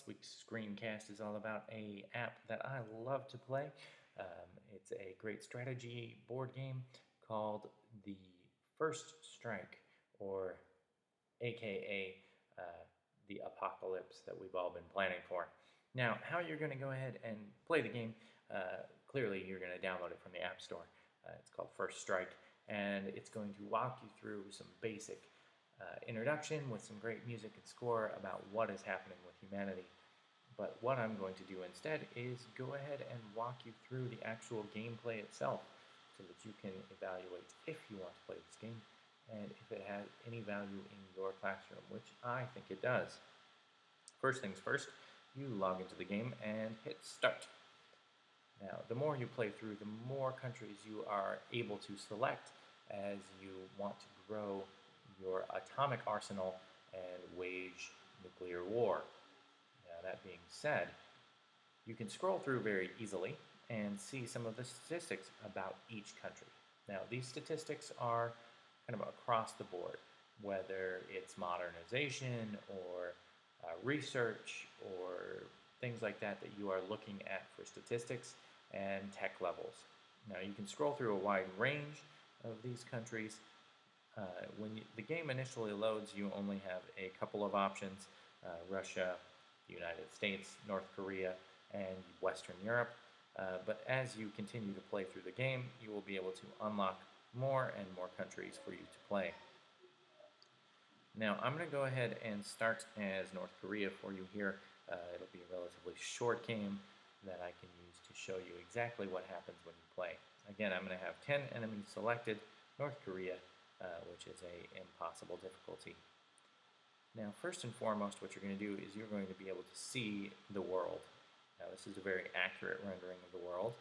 This week's screencast is all about a app that I love to play. It's a great strategy board game called the First Strike, or AKA the apocalypse that we've all been planning for. Now, how you're going to go ahead and play the game, clearly you're going to download it from the App Store. It's called First Strike, and it's going to walk you through some basic introduction with some great music and score about what is happening with humanity. But what I'm going to do instead is go ahead and walk you through the actual gameplay itself so that you can evaluate if you want to play this game and if it has any value in your classroom, which I think it does. First things first, you log into the game and hit start. Now, the more you play through, the more countries you are able to select as you want to grow your atomic arsenal and wage nuclear war. Now, that being said, you can scroll through very easily and see some of the statistics about each country. Now, these statistics are kind of across the board, whether it's modernization or research or things like that that you are looking at for statistics and tech levels. Now, you can scroll through a wide range of these countries. The game initially loads, you only have a couple of options: Russia, the United States, North Korea, and Western Europe. But as you continue to play through the game, you will be able to unlock more and more countries for you to play. Now, I'm going to go ahead and start as North Korea for you here. It'll be a relatively short game that I can use to show you exactly what happens when you play. Again, I'm going to have 10 enemies selected, North Korea, which is an impossible difficulty. Now, first and foremost, what you're going to do is you're going to be able to see the world. Now, this is a very accurate rendering of the world.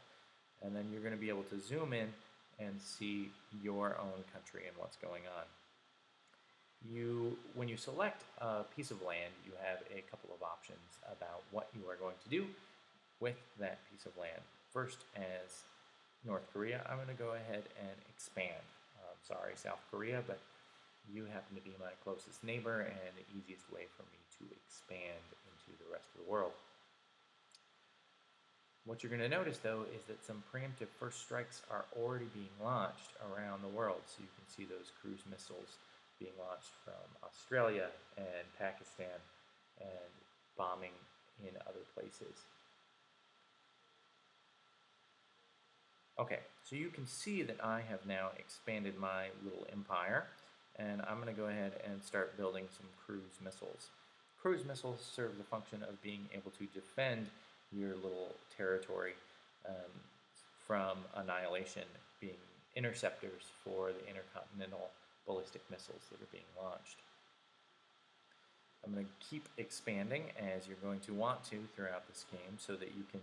And then you're going to be able to zoom in and see your own country and what's going on. When you select a piece of land, you have a couple of options about what you are going to do with that piece of land. First, as North Korea, I'm going to go ahead and expand. Sorry, South Korea, but you happen to be my closest neighbor and the easiest way for me to expand into the rest of the world. What you're going to notice, though, is that some preemptive first strikes are already being launched around the world. So you can see those cruise missiles being launched from Australia and Pakistan and bombing in other places. Okay, so you can see that I have now expanded my little empire, and I'm going to go ahead and start building some cruise missiles. Cruise missiles serve the function of being able to defend your little territory from annihilation, being interceptors for the intercontinental ballistic missiles that are being launched. I'm going to keep expanding, as you're going to want to throughout this game, so that you can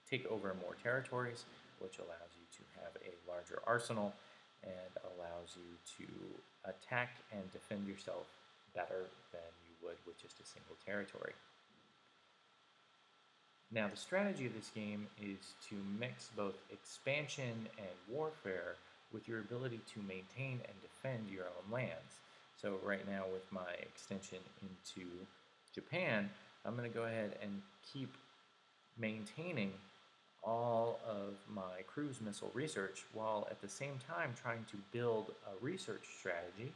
take over more territories, which allows you to have a larger arsenal and allows you to attack and defend yourself better than you would with just a single territory. Now, the strategy of this game is to mix both expansion and warfare with your ability to maintain and defend your own lands. So right now, with my extension into Japan, I'm going to go ahead and keep maintaining all of my cruise missile research while at the same time trying to build a research strategy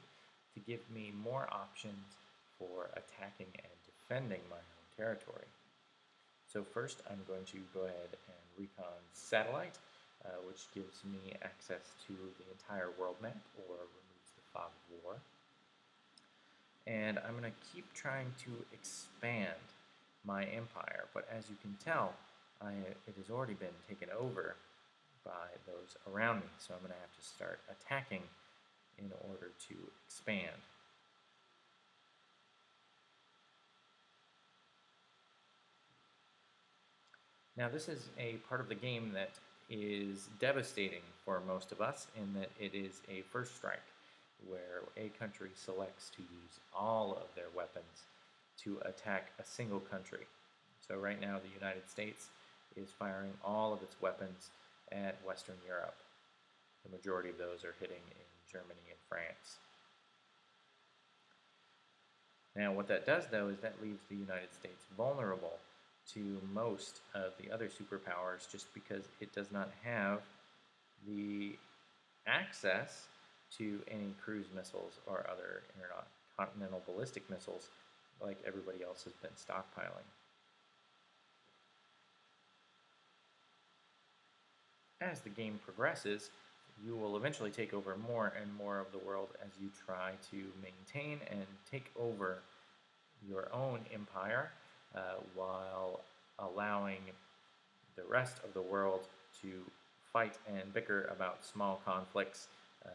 to give me more options for attacking and defending my own territory. So first, I'm going to go ahead and recon satellite, which gives me access to the entire world map or removes the fog of war. And I'm going to keep trying to expand my empire, but as you can tell, it has already been taken over by those around me, so I'm going to have to start attacking in order to expand. Now, this is a part of the game that is devastating for most of us in that it is a first strike, where a country selects to use all of their weapons to attack a single country. So right now, the United States is firing all of its weapons at Western Europe. The majority of those are hitting in Germany and France. Now, what that does, though, is that leaves the United States vulnerable to most of the other superpowers just because it does not have the access to any cruise missiles or other intercontinental ballistic missiles like everybody else has been stockpiling. As the game progresses, you will eventually take over more and more of the world as you try to maintain and take over your own empire while allowing the rest of the world to fight and bicker about small conflicts. Um,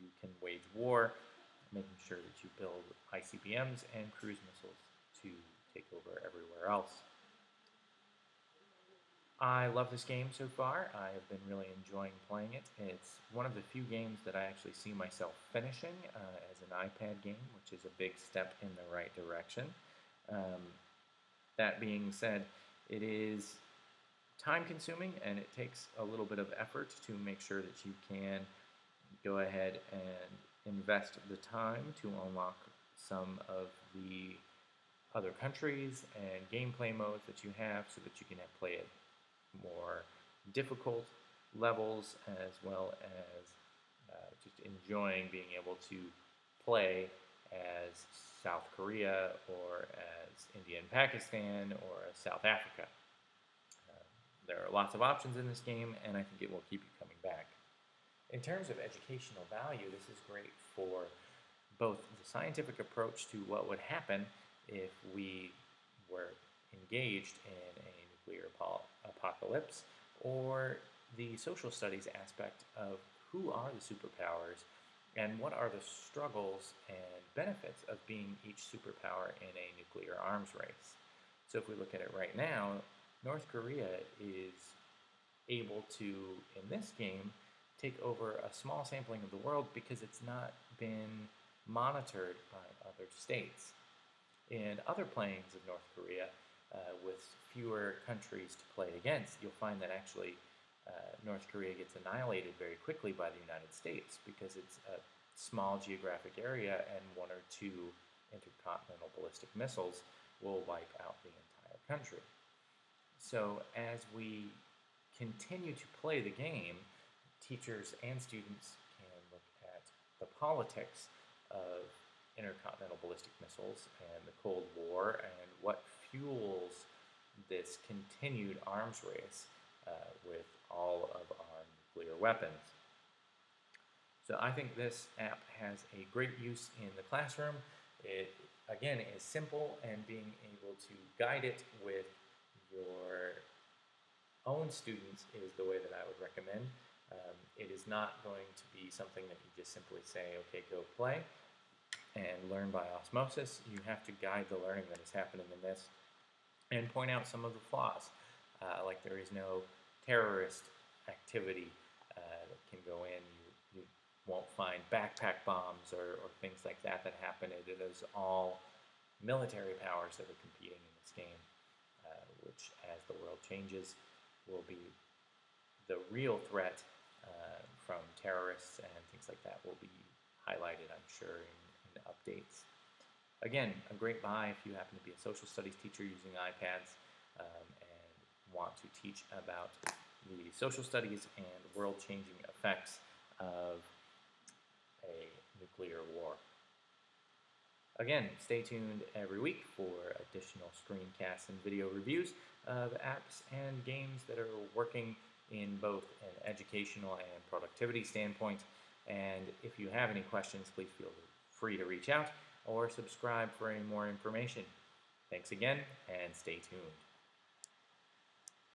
you can wage war, making sure that you build ICBMs and cruise missiles to take over everywhere else. I love this game so far. I have been really enjoying playing it. It's one of the few games that I actually see myself finishing as an iPad game, which is a big step in the right direction. Um, that being said, it is time consuming and it takes a little bit of effort to make sure that you can go ahead and invest the time to unlock some of the other countries and gameplay modes that you have so that you can play it more difficult levels as well as just enjoying being able to play as South Korea or as India and Pakistan or as South Africa. There are lots of options in this game, and I think it will keep you coming back. In terms of educational value, this is great for both the scientific approach to what would happen if we were engaged in a nuclear apocalypse, or the social studies aspect of who are the superpowers and what are the struggles and benefits of being each superpower in a nuclear arms race. So if we look at it right now, North Korea is able to, in this game, take over a small sampling of the world because it's not been monitored by other states. In other playings of North Korea, with fewer countries to play against, you'll find that actually North Korea gets annihilated very quickly by the United States because it's a small geographic area and one or two intercontinental ballistic missiles will wipe out the entire country. So as we continue to play the game, teachers and students can look at the politics of intercontinental ballistic missiles and the Cold War and what fuels this continued arms race with all of our nuclear weapons. So I think this app has a great use in the classroom. It, again, is simple, and being able to guide it with your own students is the way that I would recommend. It is not going to be something that you just simply say, okay, go play and learn by osmosis. You have to guide the learning that is happening in this and point out some of the flaws. Like there is no terrorist activity that can go in. You won't find backpack bombs or things like that that happen. It is all military powers that are competing in this game, which as the world changes will be the real threat from terrorists and things like that will be highlighted, I'm sure, in updates. Again, a great buy if you happen to be a social studies teacher using iPads and want to teach about the social studies and world-changing effects of a nuclear war. Again, stay tuned every week for additional screencasts and video reviews of apps and games that are working in both an educational and productivity standpoint. And if you have any questions, please feel free to reach out or subscribe for any more information. Thanks again, and stay tuned.